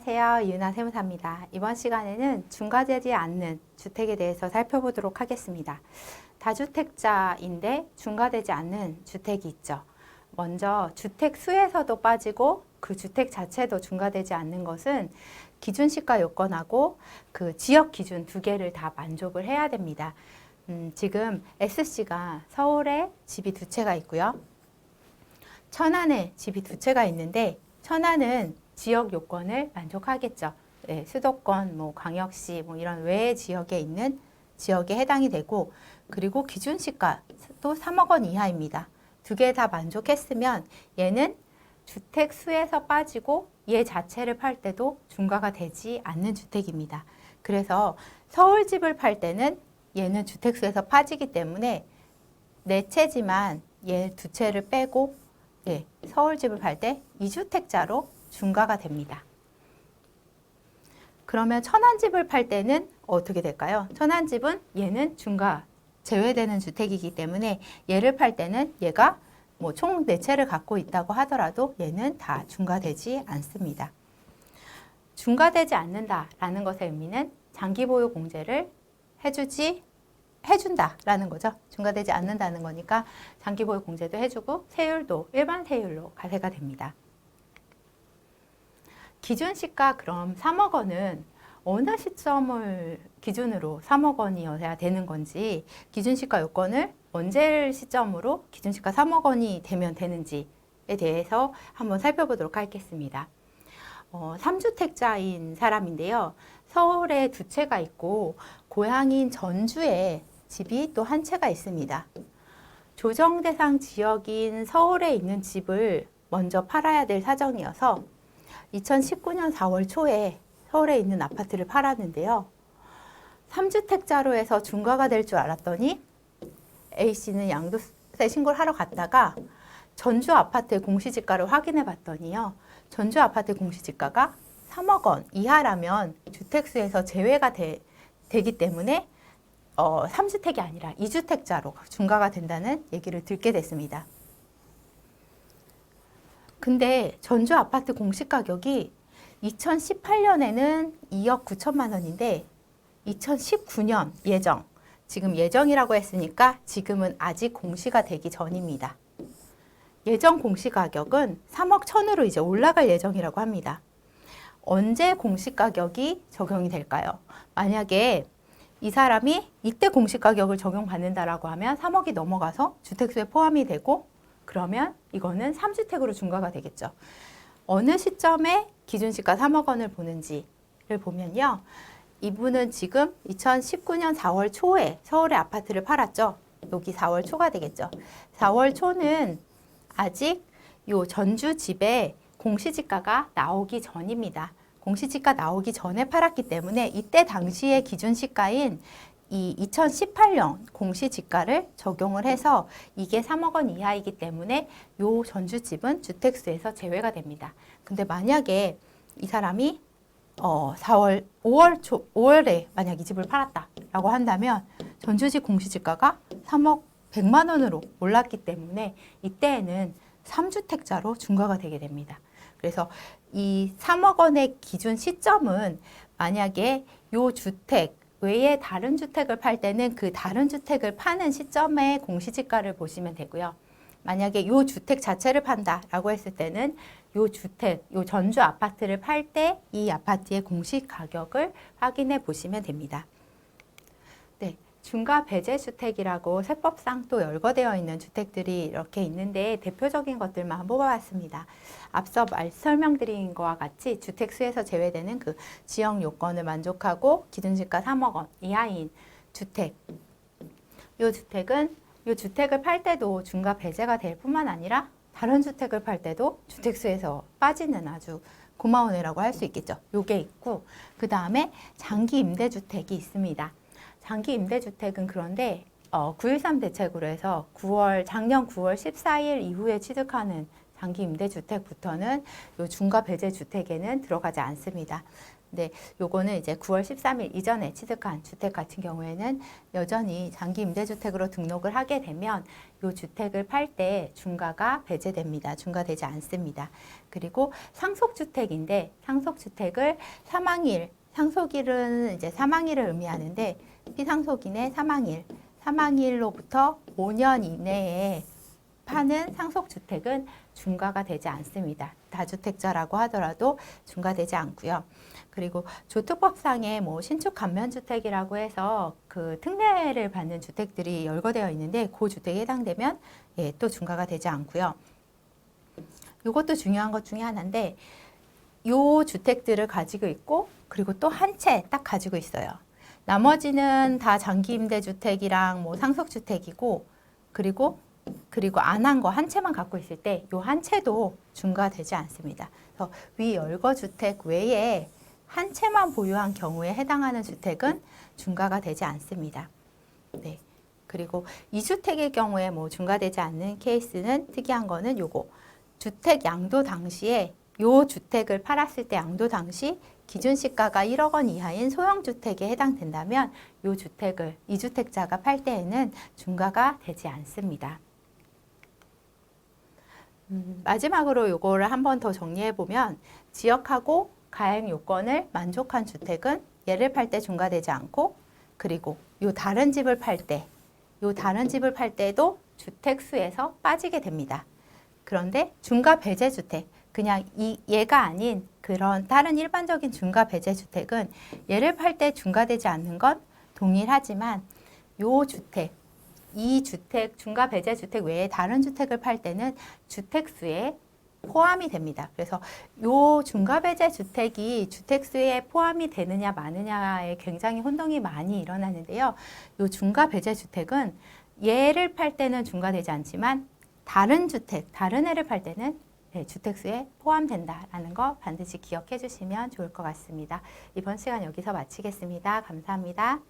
안녕하세요. 이은하 세무사입니다. 이번 시간에는 중과되지 않는 주택에 대해서 살펴보도록 하겠습니다. 다주택자인데 중과되지 않는 주택이 있죠. 먼저 주택 수에서도 빠지고 그 주택 자체도 중과되지 않는 것은 기준 시가 요건하고 그 지역 기준 두 개를 다 만족을 해야 됩니다. 지금 S씨가 서울에 집이 두 채가 있고요. 천안에 집이 두 채가 있는데 천안은 지역 요건을 만족하겠죠. 네, 수도권, 광역시, 이런 외의 지역에 있는 지역에 해당이 되고, 그리고 기준 시가도 3억 원 이하입니다. 두 개 다 만족했으면 얘는 주택 수에서 빠지고 얘 자체를 팔 때도 중과가 되지 않는 주택입니다. 그래서 서울 집을 팔 때는 얘는 주택 수에서 빠지기 때문에 네 채지만 얘 두 채를 빼고 서울 집을 팔 때 2주택자로 중과가 됩니다. 그러면 천안집을 팔 때는 어떻게 될까요? 천안집은 얘는 중과 제외되는 주택이기 때문에 얘를 팔 때는 얘가 총 4채를 갖고 있다고 하더라도 얘는 다 중과되지 않습니다. 중과되지 않는다라는 것의 의미는 장기 보유 공제를 해준다라는 거죠. 중과되지 않는다는 거니까 장기 보유 공제도 해주고 세율도 일반 세율로 과세가 됩니다. 기준 시가 그럼 3억 원은 어느 시점을 기준으로 3억 원이어야 되는 건지, 기준 시가 요건을 언제 시점으로 기준 시가 3억 원이 되면 되는지에 대해서 한번 살펴보도록 하겠습니다. 3주택자인 사람인데요. 서울에 두 채가 있고 고향인 전주에 집이 또 한 채가 있습니다. 조정 대상 지역인 서울에 있는 집을 먼저 팔아야 될 사정이어서 2019년 4월 초에 서울에 있는 아파트를 팔았는데요. 3주택자로 해서 중과가 될 줄 알았더니 A씨는 양도세 신고를 하러 갔다가 전주 아파트의 공시지가를 확인해 봤더니요. 전주 아파트 공시지가가 3억 원 이하라면 주택수에서 제외가 되기 때문에 3주택이 아니라 2주택자로 중과가 된다는 얘기를 듣게 됐습니다. 근데 전주 아파트 공시가격이 2018년에는 2억 9천만 원인데 2019년 예정, 지금 예정이라고 했으니까 지금은 아직 공시가 되기 전입니다. 예정 공시가격은 3억 1천으로 이제 올라갈 예정이라고 합니다. 언제 공시가격이 적용이 될까요? 만약에 이 사람이 이때 공시가격을 적용받는다라고 하면 3억이 넘어가서 주택수에 포함이 되고, 그러면 이거는 3주택으로 중과가 되겠죠. 어느 시점에 기준시가 3억 원을 보는지를 보면요. 이분은 지금 2019년 4월 초에 서울에 아파트를 팔았죠. 여기 4월 초가 되겠죠. 4월 초는 아직 요 전주 집에 공시지가가 나오기 전입니다. 공시지가 나오기 전에 팔았기 때문에 이때 당시의 기준시가인 이 2018년 공시지가를 적용을 해서 이게 3억 원 이하이기 때문에 요 전주집은 주택수에서 제외가 됩니다. 근데 만약에 이 사람이 5월에 만약 이 집을 팔았다라고 한다면 전주집 공시지가가 3억 100만 원으로 올랐기 때문에 이때에는 3주택자로 중과가 되게 됩니다. 그래서 이 3억 원의 기준 시점은 만약에 요 주택 외에 다른 주택을 팔 때는 그 다른 주택을 파는 시점의 공시지가를 보시면 되고요. 만약에 요 주택 자체를 판다라고 했을 때는 요 주택, 요 전주 아파트를 팔 때 이 아파트의 공시가격을 확인해 보시면 됩니다. 네, 중과 배제 주택이라고 세법상 또 열거되어 있는 주택들이 이렇게 있는데 대표적인 것들만 뽑아봤습니다. 앞서 설명드린 것과 같이 주택 수에서 제외되는 그 지역 요건을 만족하고 기준시가 3억 원 이하인 주택. 이 주택을 팔 때도 중과 배제가 될 뿐만 아니라 다른 주택을 팔 때도 주택 수에서 빠지는 아주 고마운 애라고 할 수 있겠죠. 요게 있고, 그 다음에 장기 임대주택이 있습니다. 장기 임대주택은 그런데 9.13 대책으로 해서 작년 9월 14일 이후에 취득하는 장기 임대주택부터는 요 중과 배제 주택에는 들어가지 않습니다. 네, 요거는 이제 9월 13일 이전에 취득한 주택 같은 경우에는 여전히 장기 임대주택으로 등록을 하게 되면 요 주택을 팔 때 중과가 배제됩니다. 중과되지 않습니다. 그리고 상속주택인데 상속주택을 사망일, 상속일은 이제 사망일을 의미하는데 피상속인의 사망일로부터 5년 이내에 파는 상속주택은 중과가 되지 않습니다. 다주택자라고 하더라도 중과되지 않고요. 그리고 조특법상에 뭐 신축 감면주택이라고 해서 그 특례를 받는 주택들이 열거되어 있는데 그 주택에 해당되면 예, 또 중과가 되지 않고요. 이것도 중요한 것 중에 하나인데 요 주택들을 가지고 있고 그리고 또 한 채 딱 가지고 있어요. 나머지는 다 장기임대주택이랑 뭐 상속주택이고 그리고 안 한 거 한 채만 갖고 있을 때 요 한 채도 중과되지 않습니다. 그래서 위 열거주택 외에 한 채만 보유한 경우에 해당하는 주택은 중과가 되지 않습니다. 네. 그리고 2주택의 경우에 뭐 중과되지 않는 케이스는 특이한 거는 요거. 주택 양도 당시에 요 주택을 팔았을 때 양도 당시 기준 시가가 1억 원 이하인 소형주택에 해당된다면 요 주택을 2주택자가 팔 때에는 중과가 되지 않습니다. 마지막으로 요거를 한 번 더 정리해 보면 지역하고 가액 요건을 만족한 주택은 얘를 팔 때 중과되지 않고 그리고 요 다른 집을 팔 때도 주택수에서 빠지게 됩니다. 그런데 중과 배제 주택 그냥 얘가 아닌 그런 다른 일반적인 중과 배제 주택은 얘를 팔 때 중과되지 않는 건 동일하지만 요 주택 이 주택 중과 배제 주택 외에 다른 주택을 팔 때는 주택수에 포함이 됩니다. 그래서 요 중과 배제 주택이 주택수에 포함이 되느냐 마느냐에 굉장히 혼동이 많이 일어나는데요. 요 중과 배제 주택은 얘를 팔 때는 중과되지 않지만 다른 주택, 다른 애를 팔 때는 주택수에 포함된다라는 거 반드시 기억해 주시면 좋을 것 같습니다. 이번 시간 여기서 마치겠습니다. 감사합니다.